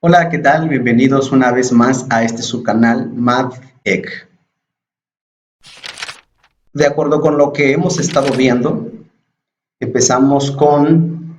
Hola, ¿qué tal? Bienvenidos una vez más a este su canal MathEgg. De acuerdo con lo que hemos estado viendo, empezamos con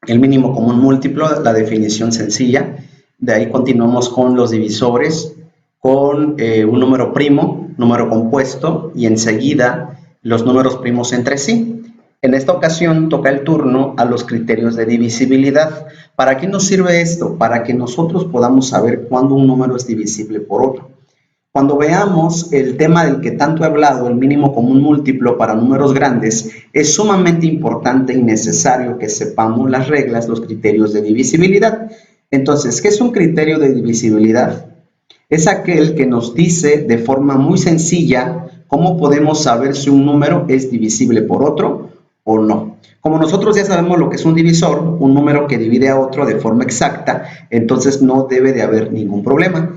el mínimo común múltiplo, la definición sencilla. De ahí continuamos con los divisores, con un número primo, número compuesto, y enseguida los números primos entre sí. En esta ocasión toca el turno a los criterios de divisibilidad. ¿Para qué nos sirve esto? Para que nosotros podamos saber cuándo un número es divisible por otro. Cuando veamos el tema del que tanto he hablado, el mínimo común múltiplo para números grandes, es sumamente importante y necesario que sepamos las reglas, los criterios de divisibilidad. Entonces, ¿qué es un criterio de divisibilidad? Es aquel que nos dice de forma muy sencilla cómo podemos saber si un número es divisible por otro o no. Como nosotros ya sabemos lo que es un divisor, un número que divide a otro de forma exacta, entonces no debe de haber ningún problema.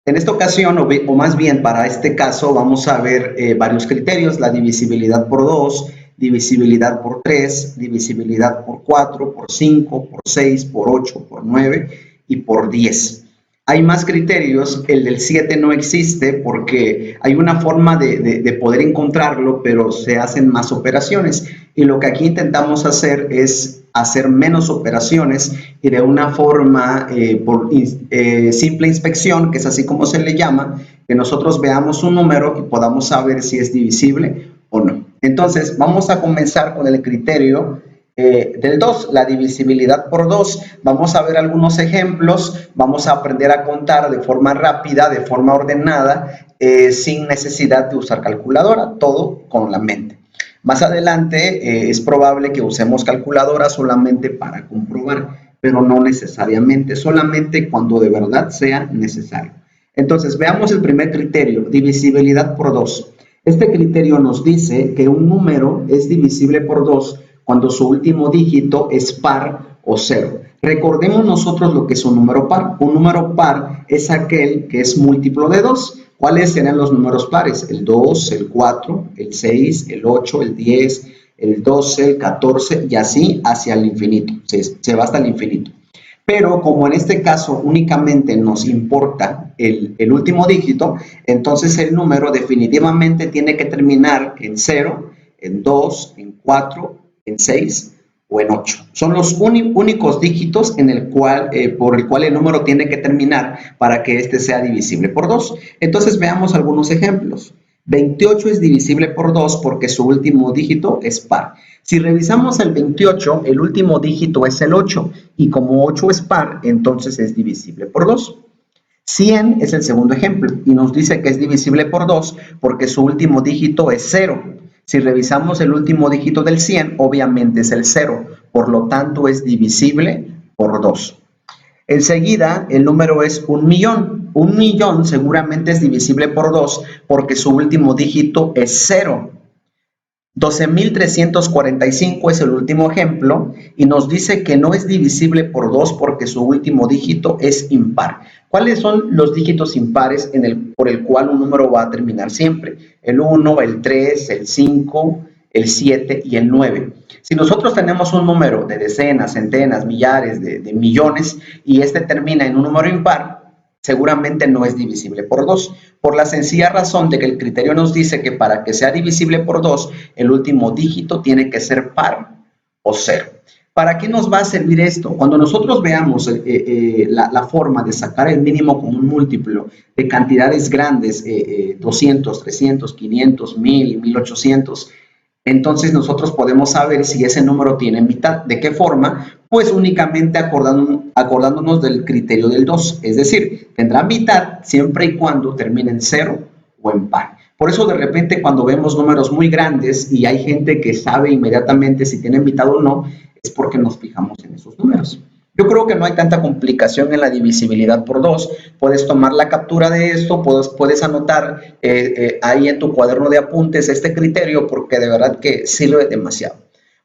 En esta ocasión, o más bien para este caso, vamos a ver varios criterios: la divisibilidad por 2, divisibilidad por 3, divisibilidad por 4, por 5, por 6, por 8, por 9 y por 10. Hay más criterios, el del 7 no existe porque hay una forma de poder encontrarlo, pero se hacen más operaciones. Y lo que aquí intentamos hacer es hacer menos operaciones y de una forma por simple inspección, que es así como se le llama, que nosotros veamos un número y podamos saber si es divisible o no. Entonces, vamos a comenzar con el criterio del 2, la divisibilidad por 2. Vamos a ver algunos ejemplos, vamos a aprender a contar de forma rápida, de forma ordenada, sin necesidad de usar calculadora, todo con la mente. Más adelante es probable que usemos calculadora solamente para comprobar, pero no necesariamente, solamente cuando de verdad sea necesario. Entonces, veamos el primer criterio, divisibilidad por 2. Este criterio nos dice que un número es divisible por 2 cuando su último dígito es par o cero. Recordemos nosotros lo que es un número par. Un número par es aquel que es múltiplo de 2. ¿Cuáles serán los números pares? El 2, el 4, el 6, el 8, el 10, el 12, el 14 y así hacia el infinito. Se va hasta el infinito. Pero como en este caso únicamente nos importa el último dígito, entonces el número definitivamente tiene que terminar en 0, en 2, en 4, en 6 o en 8. Son los únicos dígitos por el cual el número tiene que terminar para que este sea divisible por 2. Entonces veamos algunos ejemplos. 28 es divisible por 2 porque su último dígito es par. Si revisamos el 28, el último dígito es el 8 y como 8 es par, entonces es divisible por 2. 100 es el segundo ejemplo y nos dice que es divisible por 2 porque su último dígito es 0. Si revisamos el último dígito del 100, obviamente es el 0, por lo tanto es divisible por 2. Enseguida, el número es 1.000.000. 1.000.000 seguramente es divisible por 2 porque su último dígito es 0. 12.345 es el último ejemplo y nos dice que no es divisible por 2 porque su último dígito es impar. ¿Cuáles son los dígitos impares por el cual un número va a terminar siempre? El 1, el 3, el 5, el 7 y el 9. Si nosotros tenemos un número de decenas, centenas, millares, de millones y este termina en un número impar, seguramente no es divisible por 2, por la sencilla razón de que el criterio nos dice que para que sea divisible por 2, el último dígito tiene que ser par o 0. ¿Para qué nos va a servir esto? Cuando nosotros veamos la forma de sacar el mínimo común múltiplo de cantidades grandes, 200, 300, 500, 1000, 1800, entonces nosotros podemos saber si ese número tiene mitad. ¿De qué forma? Pues únicamente acordándonos del criterio del 2, es decir, tendrá mitad siempre y cuando termine en 0 o en par. Por eso de repente cuando vemos números muy grandes y hay gente que sabe inmediatamente si tienen mitad o no, es porque nos fijamos en esos números. Yo creo que no hay tanta complicación en la divisibilidad por 2. Puedes tomar la captura de esto, puedes anotar ahí en tu cuaderno de apuntes este criterio porque de verdad que sirve demasiado.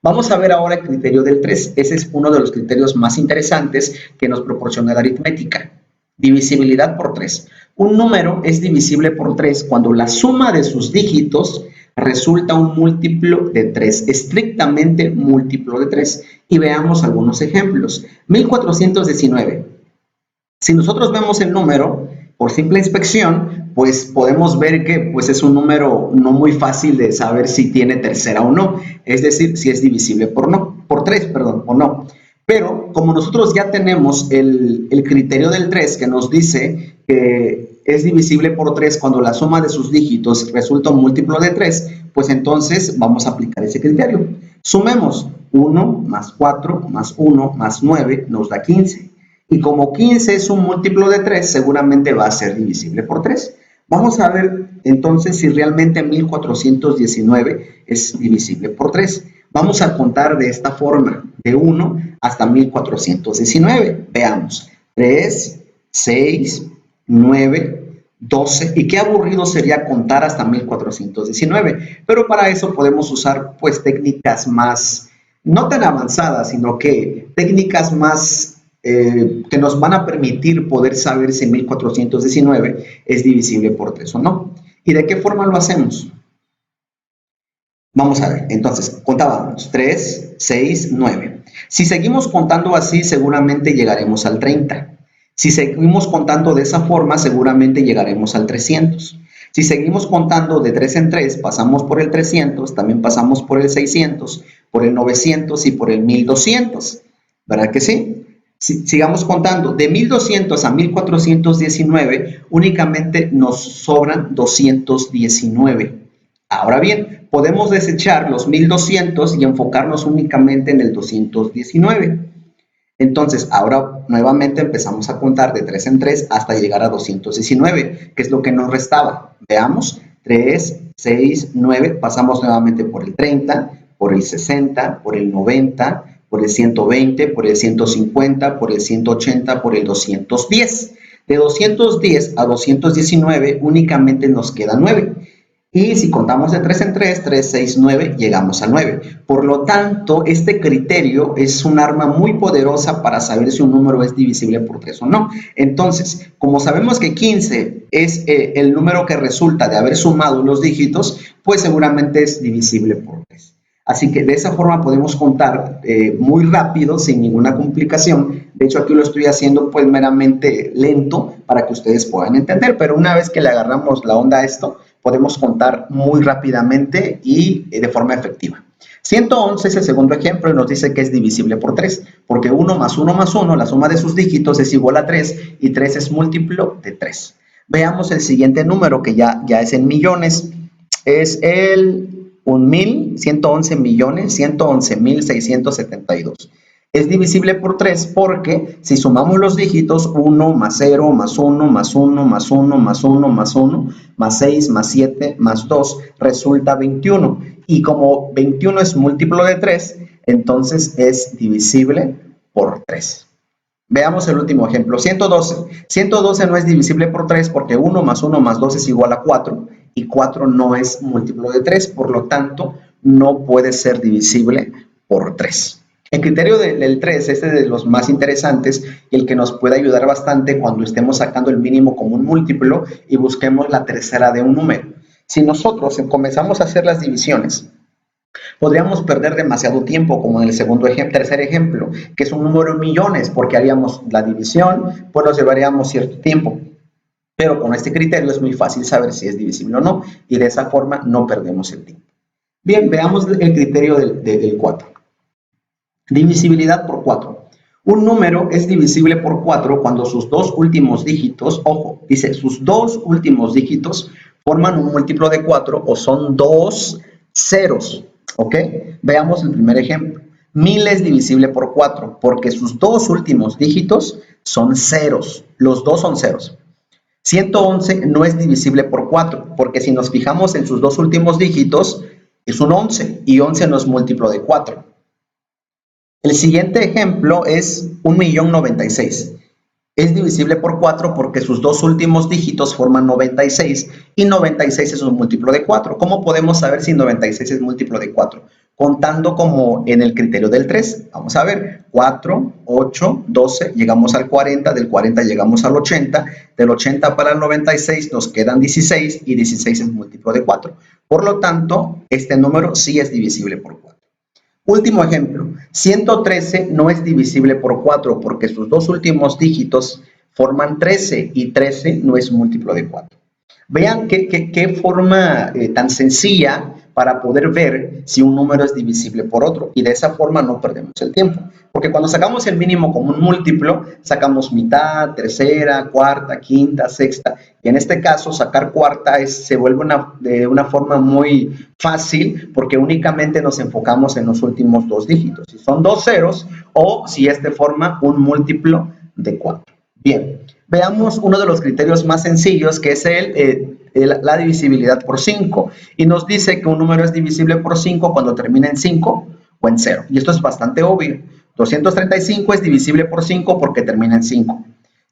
Vamos a ver ahora el criterio del 3. Ese es uno de los criterios más interesantes que nos proporciona la aritmética. Divisibilidad por 3. Un número es divisible por 3 cuando la suma de sus dígitos resulta un múltiplo de 3, estrictamente múltiplo de 3. Y veamos algunos ejemplos. 1419. Si nosotros vemos el número por simple inspección, pues podemos ver que pues, es un número no muy fácil de saber si tiene tercera o no, es decir, si es divisible por 3, perdón, o no. Pero como nosotros ya tenemos el criterio del 3 que nos dice que es divisible por 3 cuando la suma de sus dígitos resulta un múltiplo de 3, pues entonces vamos a aplicar ese criterio. Sumemos 1 más 4 más 1 más 9 nos da 15. Y como 15 es un múltiplo de 3, seguramente va a ser divisible por 3. Vamos a ver entonces si realmente 1419 es divisible por 3. Vamos a contar de esta forma, de 1 hasta 1419. Veamos, 3, 6, 9, 12. Y qué aburrido sería contar hasta 1419. Pero para eso podemos usar pues técnicas más, no tan avanzadas, sino que técnicas más que nos van a permitir poder saber si 1419 es divisible por 3 o no. ¿Y de qué forma lo hacemos? Vamos a ver, entonces, contábamos 3, 6, 9. Si seguimos contando así, seguramente llegaremos al 30. Si seguimos contando de esa forma, seguramente llegaremos al 300. Si seguimos contando de 3 en 3, pasamos por el 300, también pasamos por el 600, por el 900 y por el 1200. ¿Verdad que sí? Sigamos contando, de 1200 a 1419 únicamente nos sobran 219. Ahora bien, podemos desechar los 1200 y enfocarnos únicamente en el 219. Entonces, ahora nuevamente empezamos a contar de 3 en 3 hasta llegar a 219, que es lo que nos restaba. Veamos, 3, 6, 9, pasamos nuevamente por el 30, por el 60, por el 90, por el 120, por el 150, por el 180, por el 210. De 210 a 219 únicamente nos queda 9. Y si contamos de 3 en 3, 3, 6, 9, llegamos a 9. Por lo tanto, este criterio es un arma muy poderosa para saber si un número es divisible por 3 o no. Entonces, como sabemos que 15 es el número que resulta de haber sumado los dígitos, pues seguramente es divisible por 3. Así que de esa forma podemos contar muy rápido, sin ninguna complicación. De hecho, aquí lo estoy haciendo pues meramente lento para que ustedes puedan entender, pero una vez que le agarramos la onda a esto, podemos contar muy rápidamente y de forma efectiva. 111 es el segundo ejemplo y nos dice que es divisible por 3, porque 1 más 1 más 1, la suma de sus dígitos es igual a 3 y 3 es múltiplo de 3. Veamos el siguiente número que ya es en millones, es el 1.111.111.672. Es divisible por 3 porque si sumamos los dígitos 1 más 0 más 1 más 1 más 1 más 1 más 1 más 6 más 7 más 2 resulta 21. Y como 21 es múltiplo de 3, entonces es divisible por 3. Veamos el último ejemplo, 112. 112 no es divisible por 3 porque 1 más 1 más 2 es igual a 4 y 4 no es múltiplo de 3, por lo tanto no puede ser divisible por 3. El criterio del 3 es de los más interesantes y el que nos puede ayudar bastante cuando estemos sacando el mínimo común múltiplo y busquemos la tercera de un número. Si nosotros comenzamos a hacer las divisiones, podríamos perder demasiado tiempo, como en el tercer ejemplo, que es un número en millones, porque haríamos la división, pues nos llevaríamos cierto tiempo. Pero con este criterio es muy fácil saber si es divisible o no, y de esa forma no perdemos el tiempo. Bien, veamos el criterio del 4. Divisibilidad por 4. Un número es divisible por 4 cuando sus dos últimos dígitos, ojo, dice sus dos últimos dígitos forman un múltiplo de 4 o son dos ceros. ¿Ok? Veamos el primer ejemplo. 1000 es divisible por 4 porque sus dos últimos dígitos son ceros. Los dos son ceros. 111 no es divisible por 4 porque si nos fijamos en sus dos últimos dígitos es un 11 y 11 no es múltiplo de 4. El siguiente ejemplo es 1.096. Es divisible por 4 porque sus dos últimos dígitos forman 96 y 96 es un múltiplo de 4. ¿Cómo podemos saber si 96 es múltiplo de 4? Contando como en el criterio del 3. Vamos a ver, 4, 8, 12, llegamos al 40, del 40 llegamos al 80, del 80 para el 96 nos quedan 16 y 16 es múltiplo de 4. Por lo tanto, este número sí es divisible por 4. Último ejemplo, 113 no es divisible por 4 porque sus dos últimos dígitos forman 13 y 13 no es múltiplo de 4. Vean qué forma tan sencilla para poder ver si un número es divisible por otro y de esa forma no perdemos el tiempo. Porque cuando sacamos el mínimo común múltiplo, sacamos mitad, tercera, cuarta, quinta, sexta. Y en este caso, sacar cuarta se vuelve de una forma muy fácil porque únicamente nos enfocamos en los últimos dos dígitos. Si son dos ceros o si es de forma un múltiplo de 4. Bien, veamos uno de los criterios más sencillos que es la divisibilidad por 5 y nos dice que un número es divisible por 5 cuando termina en 5 o en 0 y esto es bastante obvio. 235 es divisible por 5 porque termina en 5.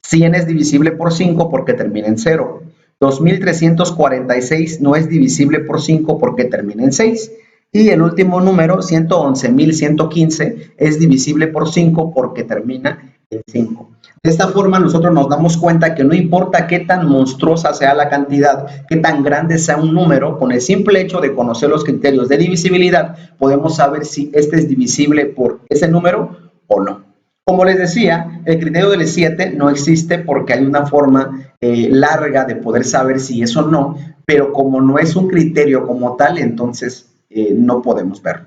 100 es divisible por 5 porque termina en 0. 2346 no es divisible por 5 porque termina en 6. Y el último número, 111115, es divisible por 5 porque termina en 5. De esta forma nosotros nos damos cuenta que no importa qué tan monstruosa sea la cantidad, qué tan grande sea un número, con el simple hecho de conocer los criterios de divisibilidad, podemos saber si este es divisible por ese número o no. Como les decía, el criterio del 7 no existe porque hay una forma larga de poder saber si es o no, pero como no es un criterio como tal, entonces no podemos verlo.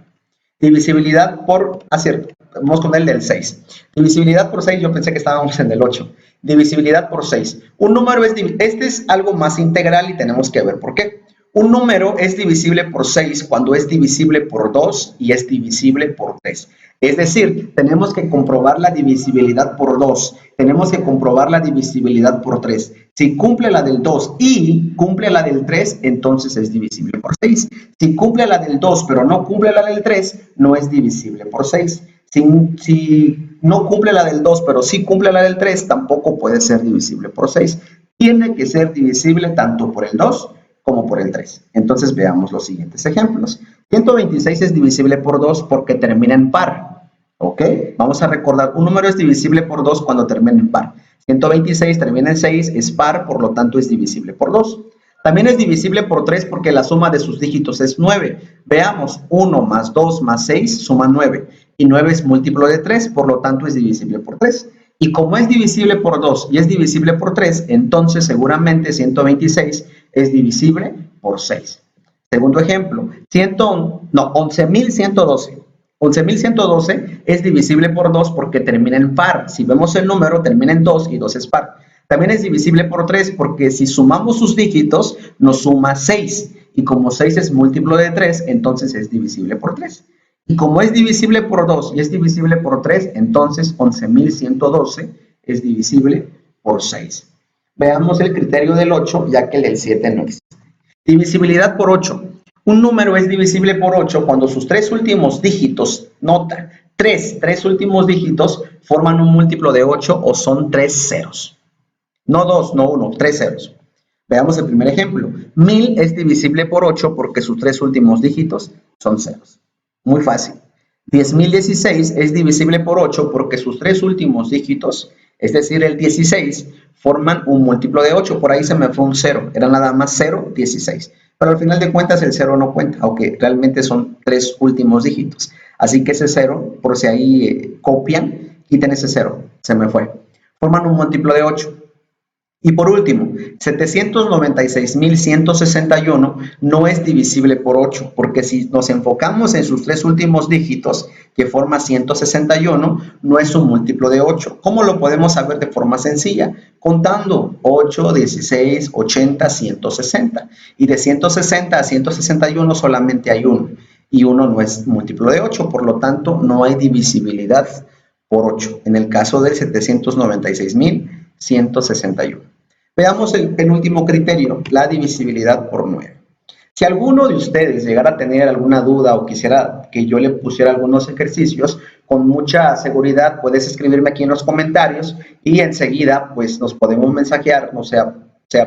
Divisibilidad por acierto. Vamos con el del 6. Divisibilidad por 6, yo pensé que estábamos en el 8. Divisibilidad por 6. Un número este es algo más integral y tenemos que ver por qué. Un número es divisible por 6 cuando es divisible por 2 y es divisible por 3. Es decir, tenemos que comprobar la divisibilidad por 2, tenemos que comprobar la divisibilidad por 3. Si cumple la del 2 y cumple la del 3, entonces es divisible por 6. Si cumple la del 2 pero no cumple la del 3, no es divisible por 6. Si no cumple la del 2 pero sí cumple la del 3, tampoco puede ser divisible por 6. Tiene que ser divisible tanto por el 2 como por el 3. Entonces veamos los siguientes ejemplos. 126 es divisible por 2 porque termina en par. ¿Ok? Vamos a recordar, un número es divisible por 2 cuando termina en par. 126 termina en 6, es par, por lo tanto es divisible por 2. También es divisible por 3 porque la suma de sus dígitos es 9. Veamos, 1 más 2 más 6 suma 9. Y 9 es múltiplo de 3, por lo tanto es divisible por 3. Y como es divisible por 2 y es divisible por 3, entonces seguramente 126 es divisible por 6. Segundo ejemplo, 11.112. 11.112 es divisible por 2 porque termina en par. Si vemos el número, termina en 2 y 2 es par. También es divisible por 3 porque si sumamos sus dígitos, nos suma 6. Y como 6 es múltiplo de 3, entonces es divisible por 3. Y como es divisible por 2 y es divisible por 3, entonces 11.112 es divisible por 6. Veamos el criterio del 8, ya que el del 7 no existe. Divisibilidad por 8. Un número es divisible por 8 cuando sus tres últimos dígitos, nota, tres últimos dígitos forman un múltiplo de 8 o son 3 ceros. No 2, no 1, 3 ceros. Veamos el primer ejemplo. 1000 es divisible por 8 porque sus tres últimos dígitos son ceros. Muy fácil. 10.016 es divisible por 8 porque sus tres últimos dígitos, es decir, el 16, forman un múltiplo de 8. Por ahí se me fue un 0. Era nada más 0, 16. Pero al final de cuentas el 0 no cuenta, aunque realmente son tres últimos dígitos. Así que ese 0, por si ahí copian, quiten ese 0. Se me fue. Forman un múltiplo de 8. Y por último, 796.161 no es divisible por 8, porque si nos enfocamos en sus tres últimos dígitos, que forma 161, no es un múltiplo de 8. ¿Cómo lo podemos saber de forma sencilla? Contando 8, 16, 80, 160. Y de 160 a 161 solamente hay 1. Y 1 no es múltiplo de 8, por lo tanto no hay divisibilidad por 8. En el caso del 796.161. Veamos el penúltimo criterio, la divisibilidad por 9. Si alguno de ustedes llegara a tener alguna duda o quisiera que yo le pusiera algunos ejercicios, con mucha seguridad puedes escribirme aquí en los comentarios y enseguida pues nos podemos mensajear, no sea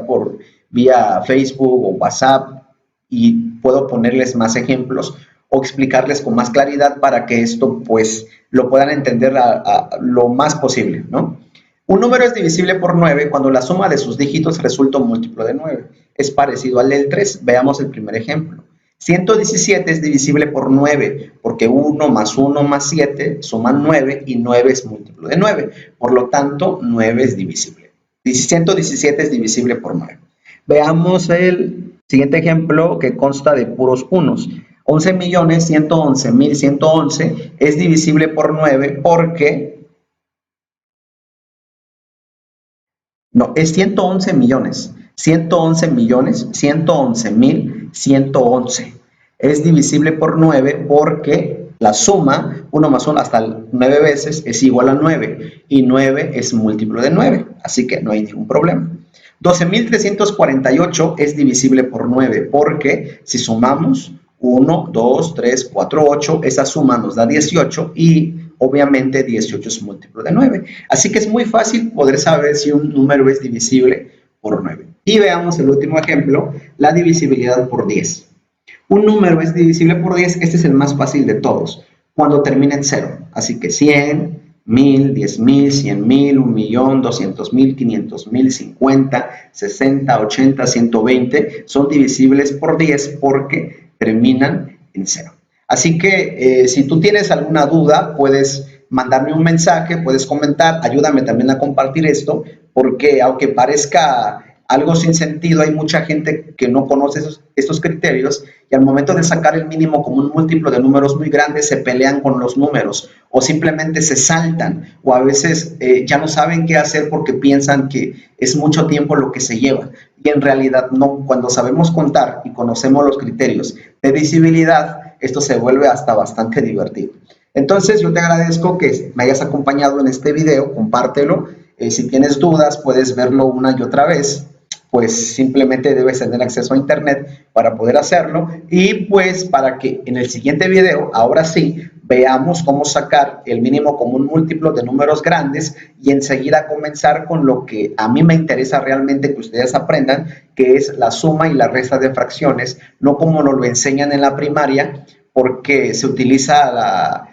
por vía Facebook o WhatsApp y puedo ponerles más ejemplos o explicarles con más claridad para que esto pues lo puedan entender a lo más posible, ¿no? Un número es divisible por 9 cuando la suma de sus dígitos resulta un múltiplo de 9. Es parecido al del 3. Veamos el primer ejemplo. 117 es divisible por 9, porque 1 más 1 más 7 suman 9 y 9 es múltiplo de 9. Por lo tanto, 9 es divisible. 117 es divisible por 9. Veamos el siguiente ejemplo que consta de puros unos. 11.111.111 es divisible por 9 porque... No, es 111 millones. 111 millones, 111.111. Es divisible por 9 porque la suma, 1 más 1 hasta 9 veces, es igual a 9. Y 9 es múltiplo de 9. Así que no hay ningún problema. 12.348 es divisible por 9 porque si sumamos 1, 2, 3, 4, 8, esa suma nos da 18 y obviamente 18 es múltiplo de 9. Así que es muy fácil poder saber si un número es divisible por 9. Y veamos el último ejemplo, la divisibilidad por 10. Un número es divisible por 10, este es el más fácil de todos, cuando termina en 0. Así que 100, 1000, 10.000, 100.000, 1.000.000, 200.000, 500.000, 50, 60, 80, 120 son divisibles por 10 porque terminan en 0. Así que si tú tienes alguna duda, puedes mandarme un mensaje, puedes comentar, ayúdame también a compartir esto, porque aunque parezca algo sin sentido, hay mucha gente que no conoce estos criterios y al momento de sacar el mínimo común múltiplo de números muy grandes se pelean con los números o simplemente se saltan o a veces ya no saben qué hacer porque piensan que es mucho tiempo lo que se lleva y en realidad no. Cuando sabemos contar y conocemos los criterios de divisibilidad, esto se vuelve hasta bastante divertido. Entonces yo te agradezco que me hayas acompañado en este video, compártelo. Si tienes dudas puedes verlo una y otra vez, pues simplemente debes tener acceso a internet para poder hacerlo y pues para que en el siguiente video, ahora sí, veamos cómo sacar el mínimo común múltiplo de números grandes y enseguida comenzar con lo que a mí me interesa realmente que ustedes aprendan, que es la suma y la resta de fracciones, no como nos lo enseñan en la primaria, porque se utiliza la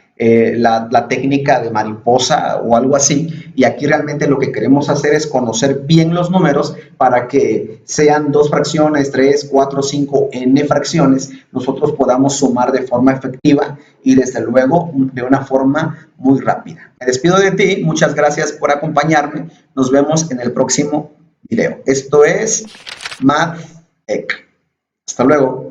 técnica de mariposa o algo así, y aquí realmente lo que queremos hacer es conocer bien los números para que sean 2 fracciones, 3, 4, 5, n fracciones, nosotros podamos sumar de forma efectiva y desde luego de una forma muy rápida. Me despido de ti, muchas gracias por acompañarme, nos vemos en el próximo video. Esto es MathEc. Hasta luego.